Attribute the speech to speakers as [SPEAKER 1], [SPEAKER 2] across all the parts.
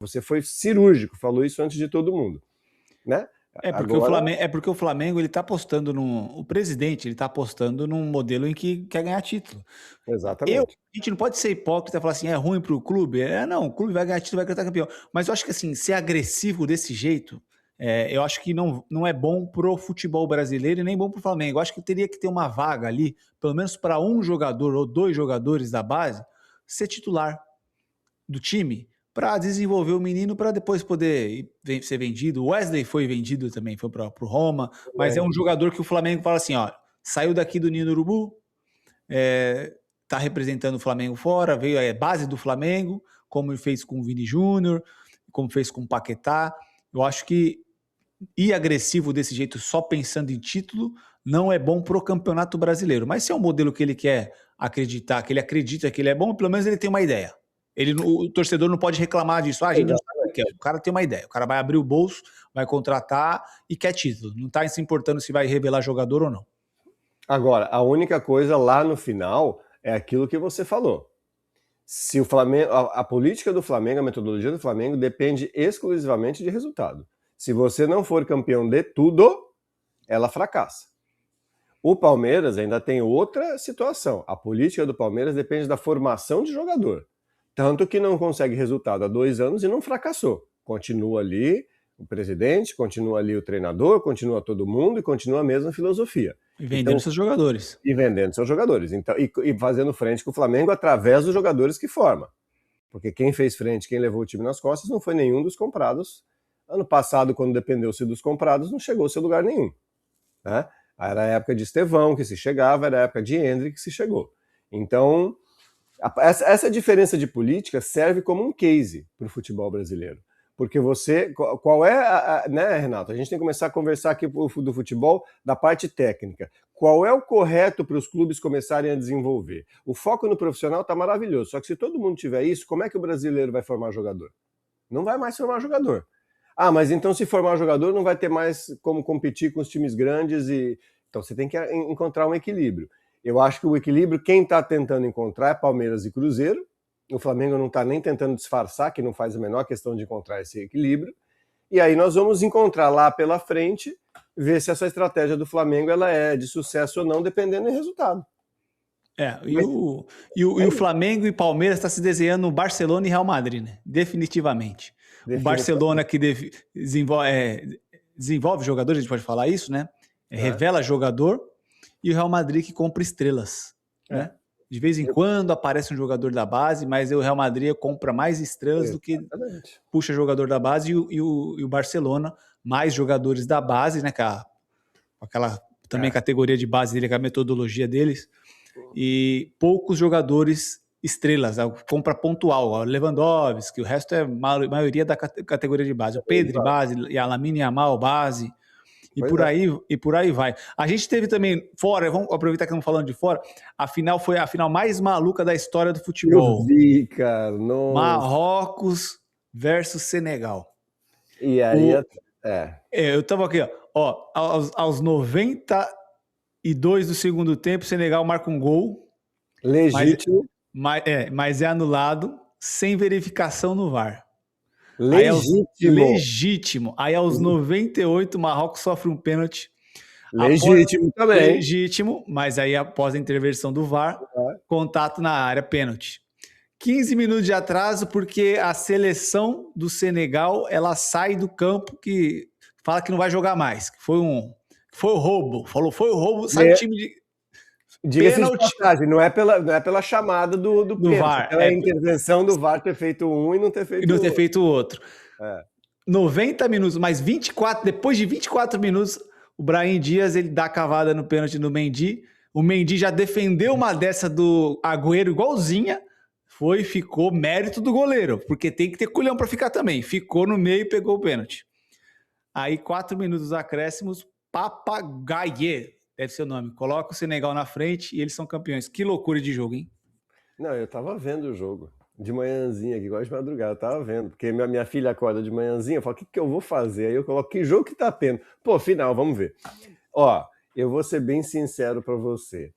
[SPEAKER 1] Você foi cirúrgico, falou isso antes de todo mundo, né?
[SPEAKER 2] Porque o Flamengo ele tá apostando o presidente, ele tá apostando num modelo em que quer ganhar título.
[SPEAKER 1] Exatamente.
[SPEAKER 2] A gente não pode ser hipócrita e falar assim, é ruim pro clube. Não, o clube vai ganhar título, vai cantar campeão. Mas eu acho que assim, ser agressivo desse jeito, eu acho que não é bom pro futebol brasileiro e nem bom pro Flamengo. Eu acho que teria que ter uma vaga ali, pelo menos para um jogador ou dois jogadores da base, ser titular do time para desenvolver o menino para depois poder ser vendido. O Wesley foi vendido também, foi para o Roma, mas é um jogador que o Flamengo fala assim, ó, saiu daqui do Ninho do Urubu, tá representando o Flamengo fora, veio a base do Flamengo, como ele fez com o Vini Júnior, como fez com o Paquetá. Eu acho que ir agressivo desse jeito, só pensando em título, não é bom pro Campeonato Brasileiro. Mas se é um modelo que ele quer acreditar, que ele acredita que ele é bom, pelo menos ele tem uma ideia. O torcedor não pode reclamar disso. A gente não sabe o que quer. O cara tem uma ideia. O cara vai abrir o bolso, vai contratar e quer título. Não está se importando se vai revelar jogador ou não.
[SPEAKER 1] Agora, a única coisa lá no final é aquilo que você falou. Se o Flamengo, a política do Flamengo, a metodologia do Flamengo depende exclusivamente de resultado. Se você não for campeão de tudo, ela fracassa. O Palmeiras ainda tem outra situação. A política do Palmeiras depende da formação de jogador. Tanto que não consegue resultado há 2 anos e não fracassou. Continua ali o presidente, continua ali o treinador, continua todo mundo e continua a mesma filosofia.
[SPEAKER 2] E vendendo seus jogadores.
[SPEAKER 1] E vendendo seus jogadores. Então, e fazendo frente com o Flamengo através dos jogadores que forma. Porque quem fez frente, quem levou o time nas costas, não foi nenhum dos comprados. Ano passado, quando dependeu-se dos comprados, não chegou-se a lugar nenhum. Né? Era a época de Estevão que se chegava, era a época de Hendrick que se chegou. Então, essa diferença de política serve como um case para o futebol brasileiro. Porque qual é, né, Renato? A gente tem que começar a conversar aqui do futebol, da parte técnica. Qual é o correto para os clubes começarem a desenvolver? O foco no profissional está maravilhoso, só que se todo mundo tiver isso, como é que o brasileiro vai formar jogador? Não vai mais formar jogador. Mas então se formar jogador não vai ter mais como competir com os times grandes então você tem que encontrar um equilíbrio. Eu acho que o equilíbrio, quem está tentando encontrar é Palmeiras e Cruzeiro. O Flamengo não está nem tentando disfarçar, que não faz a menor questão de encontrar esse equilíbrio. E aí nós vamos encontrar lá pela frente, ver se essa estratégia do Flamengo ela é de sucesso ou não, dependendo do resultado.
[SPEAKER 2] O Flamengo e Palmeiras está se desenhando no Barcelona e Real Madrid, né? Definitivamente. O Barcelona que desenvolve jogadores, a gente pode falar isso, né? Revela jogador, e o Real Madrid que compra estrelas, né? De vez em quando aparece um jogador da base, mas o Real Madrid compra mais estrelas do que puxa jogador da base, e o Barcelona mais jogadores da base, né? Aquela também categoria de base dele, com a metodologia deles, e poucos jogadores estrelas, compra pontual, Lewandowski, o resto é maioria da categoria de base, o Pedri base, e a Lamine Yamal base, e por aí vai. A gente teve também fora, vamos aproveitar que estamos falando de fora, a final foi a final mais maluca da história do futebol.
[SPEAKER 1] Eu vi, cara. Nossa.
[SPEAKER 2] Marrocos versus Senegal.
[SPEAKER 1] E aí
[SPEAKER 2] eu tava aqui, ó, aos 92 do segundo tempo, o Senegal marca um gol.
[SPEAKER 1] Legítimo.
[SPEAKER 2] Mas é anulado sem verificação no VAR.
[SPEAKER 1] Legítimo.
[SPEAKER 2] Aí aos 98, o Marrocos sofre um pênalti.
[SPEAKER 1] Legítimo também.
[SPEAKER 2] Legítimo, mas aí após a intervenção do VAR, contato na área, pênalti. 15 minutos de atraso, porque a seleção do Senegal, ela sai do campo, que fala que não vai jogar mais, que foi o roubo. Falou, foi o roubo, sai do time de...
[SPEAKER 1] Diga-se de passagem, não é pela chamada do pênalti,
[SPEAKER 2] VAR.
[SPEAKER 1] É a intervenção do VAR ter feito um e não ter feito
[SPEAKER 2] o outro. 90 minutos, mais 24, depois de 24 minutos, o Brahim Dias, ele dá a cavada no pênalti no Mendy. O Mendy já defendeu uma dessa do Agüero igualzinha, ficou mérito do goleiro, porque tem que ter culhão para ficar também. Ficou no meio e pegou o pênalti. Aí 4 minutos acréscimos, Papagaie, deve ser o nome. Coloca o Senegal na frente e eles são campeões. Que loucura de jogo, hein?
[SPEAKER 1] Não, eu tava vendo o jogo. De manhãzinha, que gosta de madrugada, eu tava vendo. Porque minha filha acorda de manhãzinha, eu falo, o que eu vou fazer? Aí eu coloco, que jogo que tá tendo? Pô, final, vamos ver. Ó, eu vou ser bem sincero pra você.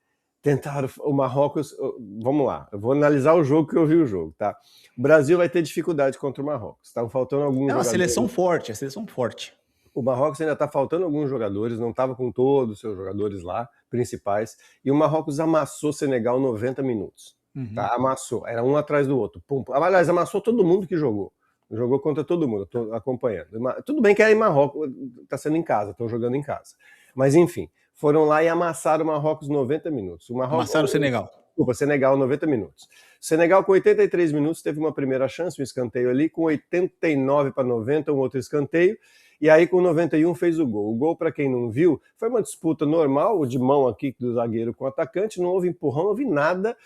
[SPEAKER 1] Tentaram o Marrocos. Vamos lá, eu vou analisar o jogo que eu vi o jogo, tá? O Brasil vai ter dificuldade contra o Marrocos. Estavam faltando alguns
[SPEAKER 2] É uma
[SPEAKER 1] jogadores.
[SPEAKER 2] seleção forte, a seleção forte.
[SPEAKER 1] O Marrocos ainda está faltando alguns jogadores, não estava com todos os seus jogadores lá, principais, e o Marrocos amassou o Senegal 90 minutos. Tá? Amassou, era um atrás do outro. Pum, pum. Aliás, amassou todo mundo que jogou. Jogou contra todo mundo, estou acompanhando. Tudo bem que é em Marrocos, está sendo em casa, estão jogando em casa. Mas enfim, foram lá e amassaram o Marrocos 90 minutos.
[SPEAKER 2] Amassaram o Senegal.
[SPEAKER 1] Desculpa, Senegal 90 minutos. Senegal com 83 minutos teve uma primeira chance, um escanteio ali, com 89 para 90, um outro escanteio. E aí, com 91, fez o gol. O gol, para quem não viu, foi uma disputa normal, de mão aqui do zagueiro com o atacante, não houve empurrão, não houve nada.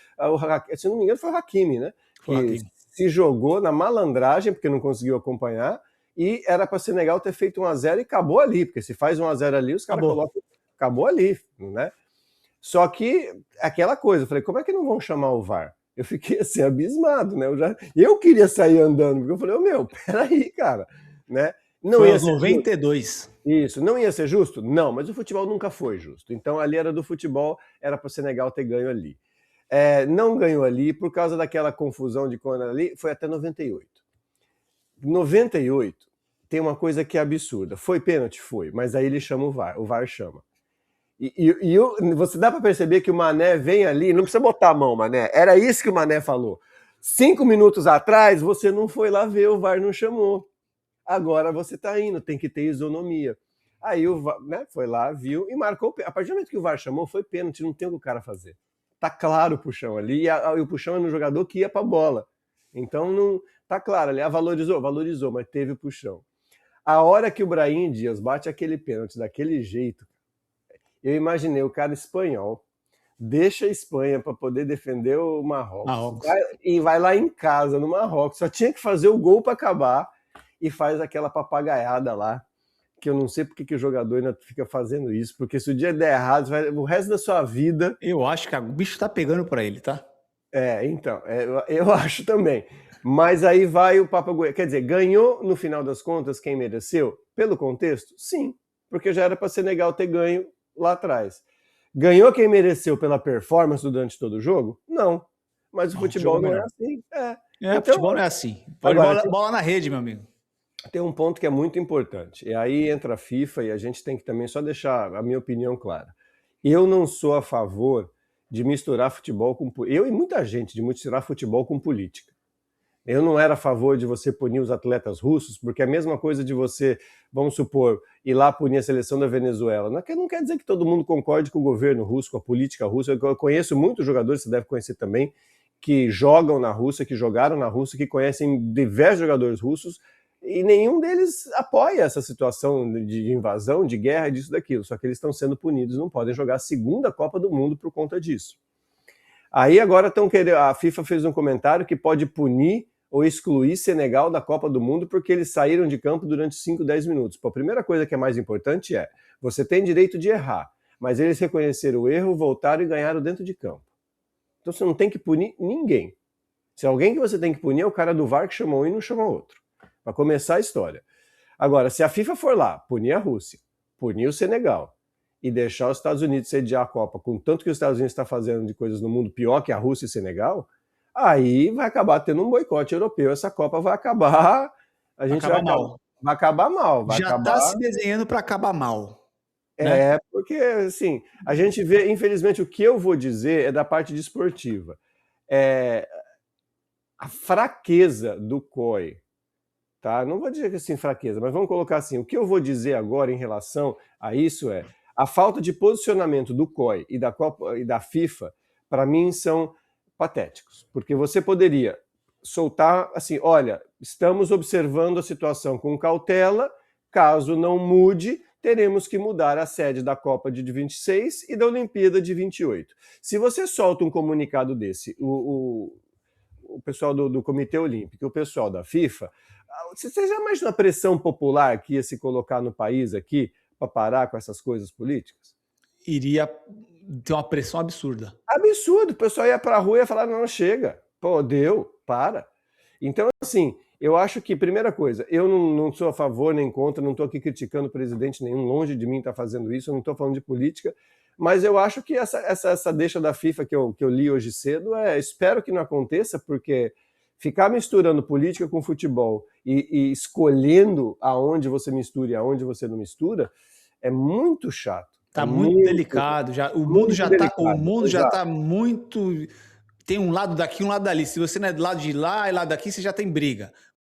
[SPEAKER 1] Se não me engano, foi o Hakimi, né? Que se jogou na malandragem, porque não conseguiu acompanhar, e era para Senegal ter feito 1-0 e acabou ali, porque se faz 1-0 ali, os caras colocam. Acabou ali, né? Só que, aquela coisa, eu falei, como é que não vão chamar o VAR? Eu fiquei assim, abismado, né? Eu queria sair andando, porque eu falei, peraí, cara, né?
[SPEAKER 2] Não foi ia aos 92.
[SPEAKER 1] Justo. Isso, não ia ser justo? Não, mas o futebol nunca foi justo. Então ali era do futebol, era para o Senegal ter ganho ali. Não ganhou ali por causa daquela confusão de quando ali, foi até 98. 98 tem uma coisa que é absurda. Foi pênalti? Foi, mas aí ele chama o VAR chama. Você dá para perceber que o Mané vem ali, não precisa botar a mão, Mané. Era isso que o Mané falou. 5 minutos atrás, você não foi lá ver, o VAR não chamou. Agora você está indo, tem que ter isonomia. Aí o VAR, né, foi lá, viu e marcou. A partir do momento que o VAR chamou, foi pênalti, não tem o que o cara fazer. Tá claro o puxão ali, e o puxão é no jogador que ia para a bola. Então não tá claro ali, valorizou, mas teve o puxão. A hora que o Brahim Dias bate aquele pênalti daquele jeito, eu imaginei o cara espanhol, deixa a Espanha para poder defender o Marrocos. E vai lá em casa, no Marrocos, só tinha que fazer o gol para acabar e faz aquela papagaiada lá, que eu não sei porque que o jogador ainda fica fazendo isso, porque se o dia der errado, o resto da sua vida...
[SPEAKER 2] Eu acho que o bicho tá pegando para ele, tá?
[SPEAKER 1] Então, eu acho também. Mas aí vai o papagaio, quer dizer, ganhou no final das contas quem mereceu? Pelo contexto? Sim, porque já era para Senegal ter ganho lá atrás. Ganhou quem mereceu pela performance durante todo o jogo? Não. Mas o futebol não é assim.
[SPEAKER 2] Então, futebol não é assim. Pode bola na rede, meu amigo.
[SPEAKER 1] Tem um ponto que é muito importante. E aí entra a FIFA e a gente tem que também só deixar a minha opinião clara. Eu não sou a favor de misturar futebol com... Eu e muita gente de misturar futebol com política. Eu não era a favor de você punir os atletas russos, porque é a mesma coisa de você, vamos supor, ir lá punir a seleção da Venezuela. Não quer dizer que todo mundo concorde com o governo russo, com a política russa. Eu conheço muitos jogadores, você deve conhecer também, que jogam na Rússia, que jogaram na Rússia, que conhecem diversos jogadores russos, e nenhum deles apoia essa situação de invasão, de guerra, disso, daquilo. Só que eles estão sendo punidos, não podem jogar a segunda Copa do Mundo por conta disso. Aí agora estão querendo... A FIFA fez um comentário que pode punir ou excluir Senegal da Copa do Mundo porque eles saíram de campo durante 5, 10 minutos. Pô, a primeira coisa que é mais importante é, você tem direito de errar, mas eles reconheceram o erro, voltaram e ganharam dentro de campo. Então você não tem que punir ninguém. Se alguém que você tem que punir é o cara do VAR que chamou um e não chamou outro. Para começar a história. Agora, se a FIFA for lá, punir a Rússia, punir o Senegal e deixar os Estados Unidos sediar a Copa, com tanto que os Estados Unidos está fazendo de coisas no mundo pior que a Rússia e o Senegal, aí vai acabar tendo um boicote europeu. Essa Copa vai acabar... Vai acabar mal.
[SPEAKER 2] Já está se desenhando para acabar mal.
[SPEAKER 1] Né? Porque, assim, a gente vê, infelizmente, o que eu vou dizer é da parte desportiva. A fraqueza do COI, tá? Não vou dizer que assim, fraqueza, mas vamos colocar assim, o que eu vou dizer agora em relação a isso é a falta de posicionamento do COI e da Copa e da FIFA, para mim, são patéticos. Porque você poderia soltar assim, olha, estamos observando a situação com cautela, caso não mude, teremos que mudar a sede da Copa de 26 e da Olimpíada de 28. Se você solta um comunicado desse, o pessoal do Comitê Olímpico e o pessoal da FIFA, você já imagina a pressão popular que ia se colocar no país aqui para parar com essas coisas políticas?
[SPEAKER 2] Iria ter uma pressão absurda.
[SPEAKER 1] Absurdo, o pessoal ia para a rua e ia falar, não, chega, pô, deu, para. Então, assim, eu acho que, primeira coisa, eu não sou a favor nem contra, não estou aqui criticando o presidente nenhum, longe de mim estar fazendo isso, eu não estou falando de política, Mas eu acho que essa deixa da FIFA que eu li hoje cedo, espero que não aconteça, porque ficar misturando política com futebol e escolhendo aonde você mistura e aonde você não mistura é muito chato.
[SPEAKER 2] Tá muito delicado já. O
[SPEAKER 1] delicado.
[SPEAKER 2] mundo já
[SPEAKER 1] Exato.
[SPEAKER 2] tá muito. Tem um lado daqui, um lado dali. Se você não é do lado de lá e lado daqui, você já tem briga.